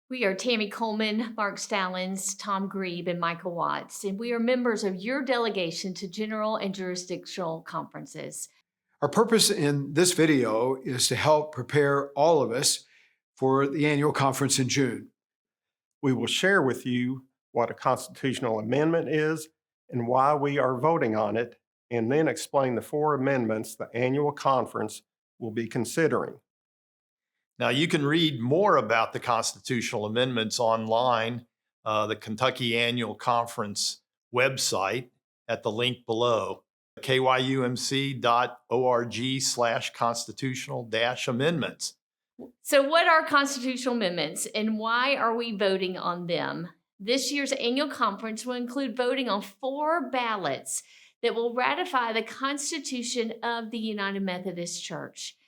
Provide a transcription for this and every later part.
We are Tammy Coleman, Mark Stallings, Tom Grebe, and Michael Watts, and we are members of your delegation to general and jurisdictional conferences. Our purpose in this video is to help prepare all of us for the annual conference in June. We will share with you what a constitutional amendment is and why we are voting on it, and then explain the four amendments the annual conference will be considering. Now, you can read more about the constitutional amendments online, the Kentucky Annual Conference website at the link below, kyumc.org/constitutional-amendments. So, what are constitutional amendments and why are we voting on them? This year's annual conference will include voting on 4 ballots that will ratify the Constitution of the United Methodist Church.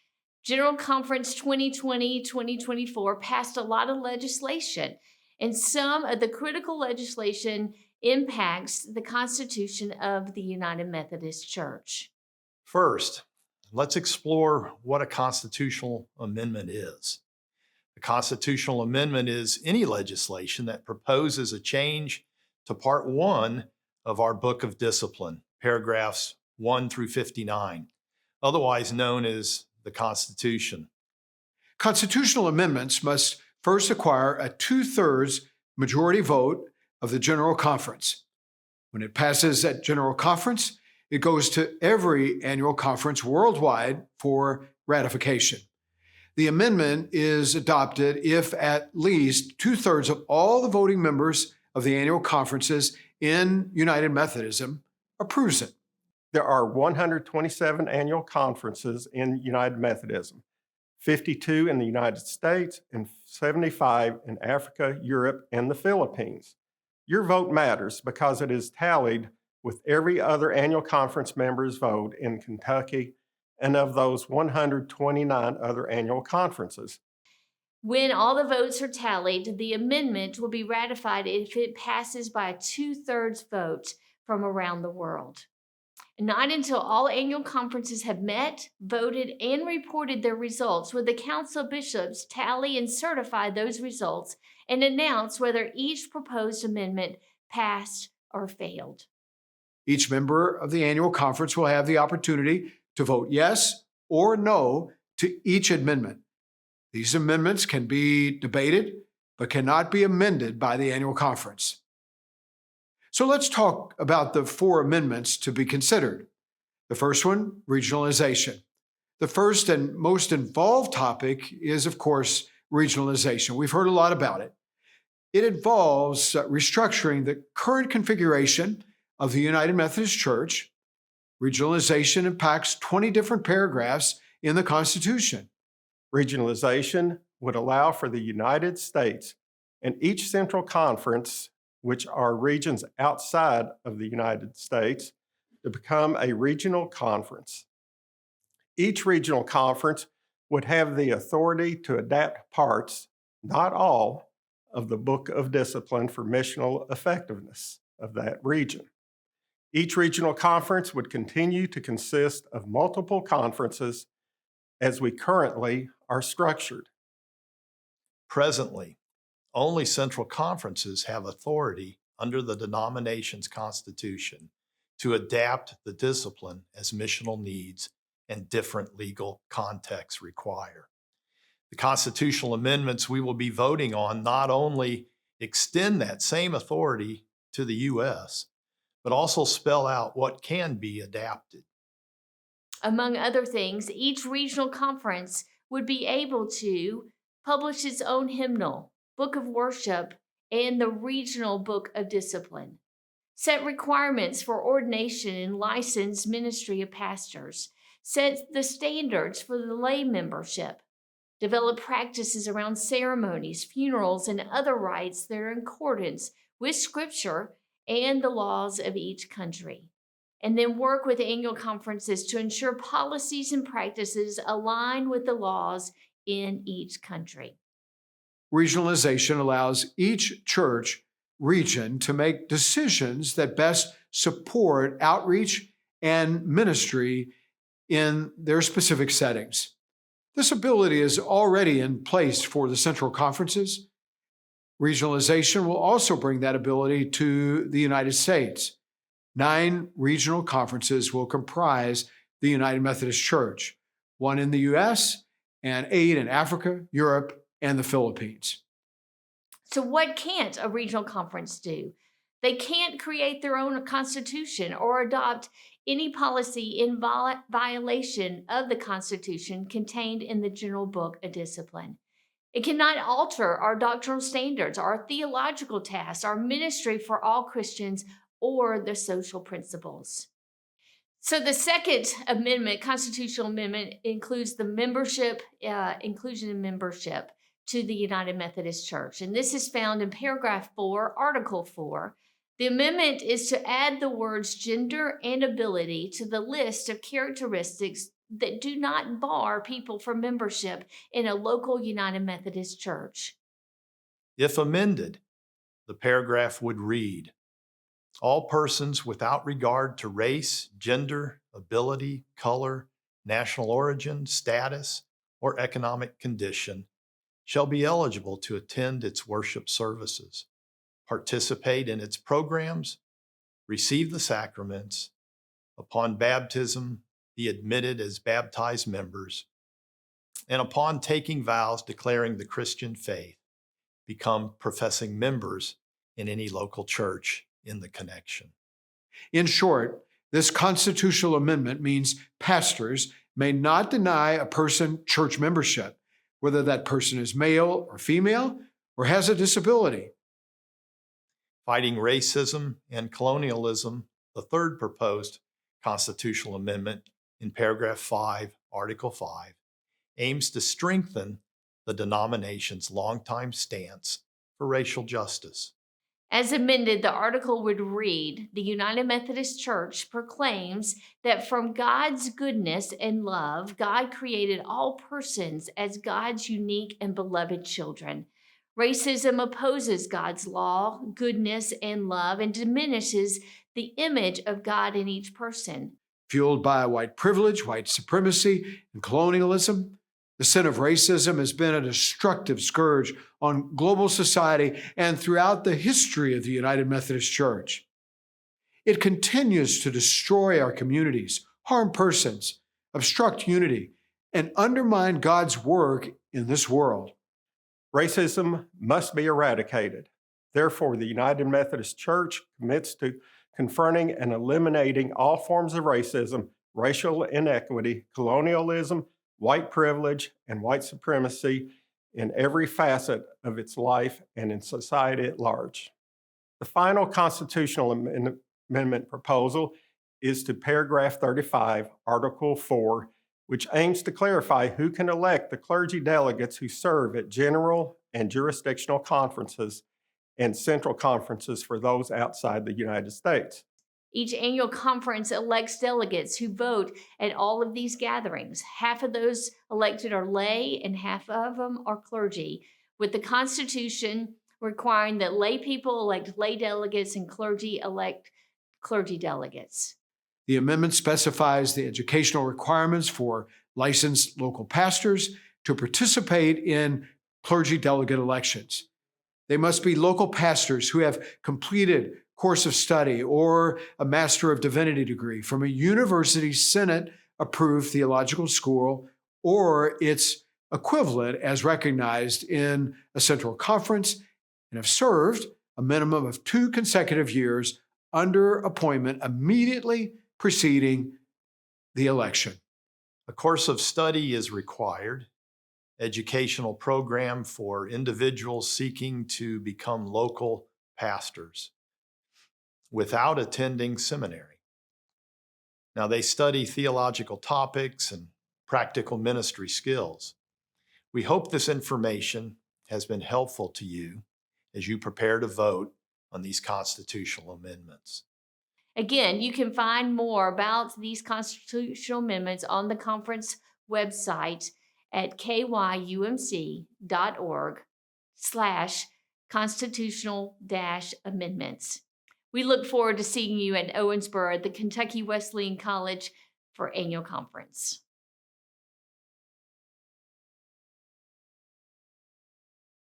General Conference 2020-2024 passed a lot of legislation, and some of the critical legislation impacts the Constitution of the United Methodist Church. First, let's explore what a constitutional amendment is. A constitutional amendment is any legislation that proposes a change to Part 1 of our Book of Discipline, paragraphs 1 through 59, otherwise known as the Constitution. Constitutional amendments must first acquire a 2/3 majority vote of the General Conference. When it passes at General Conference, it goes to every annual conference worldwide for ratification. The amendment is adopted if at least 2/3 of all the voting members of the annual conferences in United Methodism approves it. There are 127 annual conferences in United Methodism, 52 in the United States and 75 in Africa, Europe, and the Philippines. Your vote matters because it is tallied with every other annual conference member's vote in Kentucky and of those 129 other annual conferences. When all the votes are tallied, the amendment will be ratified if it passes by a 2/3 vote from around the world. Not until all annual conferences have met, voted, and reported their results will the Council of Bishops tally and certify those results and announce whether each proposed amendment passed or failed. Each member of the annual conference will have the opportunity to vote yes or no to each amendment. These amendments can be debated, but cannot be amended by the annual conference. So let's talk about the 4 amendments to be considered. The first one, regionalization. The first and most involved topic is, of course, regionalization. We've heard a lot about it. It involves restructuring the current configuration of the United Methodist Church. Regionalization impacts 20 different paragraphs in the Constitution. Regionalization would allow for the United States and each central conference, which are regions outside of the United States, to become a regional conference. Each regional conference would have the authority to adapt parts, not all, of the Book of Discipline for missional effectiveness of that region. Each regional conference would continue to consist of multiple conferences as we currently are structured. Presently, only central conferences have authority under the denomination's constitution to adapt the discipline as missional needs and different legal contexts require. The constitutional amendments we will be voting on not only extend that same authority to the U.S., but also spell out what can be adapted. Among other things, each regional conference would be able to publish its own hymnal, book of worship, and the regional book of discipline, set requirements for ordination and licensed ministry of pastors, set the standards for the lay membership, develop practices around ceremonies, funerals, and other rites that are in accordance with Scripture and the laws of each country, and then work with annual conferences to ensure policies and practices align with the laws in each country. Regionalization allows each church region to make decisions that best support outreach and ministry in their specific settings. This ability is already in place for the central conferences. Regionalization will also bring that ability to the United States. 9 regional conferences will comprise the United Methodist Church, 1 in the U.S. and 8 in Africa, Europe, and the Philippines. So, what can't a regional conference do? They can't create their own constitution or adopt any policy in violation of the Constitution contained in the General Book of Discipline. It cannot alter our doctrinal standards, our theological tasks, our ministry for all Christians, or the social principles. So the Second Amendment, constitutional amendment, includes the inclusion in membership to the United Methodist Church. And this is found in paragraph 4, article 4. The amendment is to add the words gender and ability to the list of characteristics that do not bar people from membership in a local United Methodist Church. If amended, the paragraph would read, all persons without regard to race, gender, ability, color, national origin, status, or economic condition shall be eligible to attend its worship services, participate in its programs, receive the sacraments, upon baptism be admitted as baptized members, and upon taking vows declaring the Christian faith, become professing members in any local church in the connection. In short, this constitutional amendment means pastors may not deny a person church membership, whether that person is male or female or has a disability. Fighting racism and colonialism, the third proposed constitutional amendment in paragraph 5, article 5, aims to strengthen the denomination's longtime stance for racial justice. As amended, the article would read, the United Methodist Church proclaims that from God's goodness and love, God created all persons as God's unique and beloved children. Racism opposes God's law, goodness, and love and diminishes the image of God in each person. Fueled by white privilege, white supremacy, and colonialism, the sin of racism has been a destructive scourge on global society and throughout the history of the United Methodist Church. It continues to destroy our communities, harm persons, obstruct unity, and undermine God's work in this world. Racism must be eradicated. Therefore, the United Methodist Church commits to confronting and eliminating all forms of racism, racial inequity, colonialism, white privilege, and white supremacy in every facet of its life and in society at large. The final constitutional amendment proposal is to paragraph 35, article 4, which aims to clarify who can elect the clergy delegates who serve at general and jurisdictional conferences and central conferences for those outside the United States. Each annual conference elects delegates who vote at all of these gatherings. Half of those elected are lay and half of them are clergy, with the Constitution requiring that lay people elect lay delegates and clergy elect clergy delegates. The amendment specifies the educational requirements for licensed local pastors to participate in clergy delegate elections. They must be local pastors who have completed course of study or a Master of Divinity degree from a university Senate-approved theological school or its equivalent as recognized in a central conference and have served a minimum of 2 consecutive years under appointment immediately preceding the election. A course of study is required, educational program for individuals seeking to become local pastors without attending seminary. Now, they study theological topics and practical ministry skills. We hope this information has been helpful to you as you prepare to vote on these constitutional amendments. Again, you can find more about these constitutional amendments on the conference website at kyumc.org/constitutional-amendments. We look forward to seeing you at Owensboro at the Kentucky Wesleyan College for annual conference.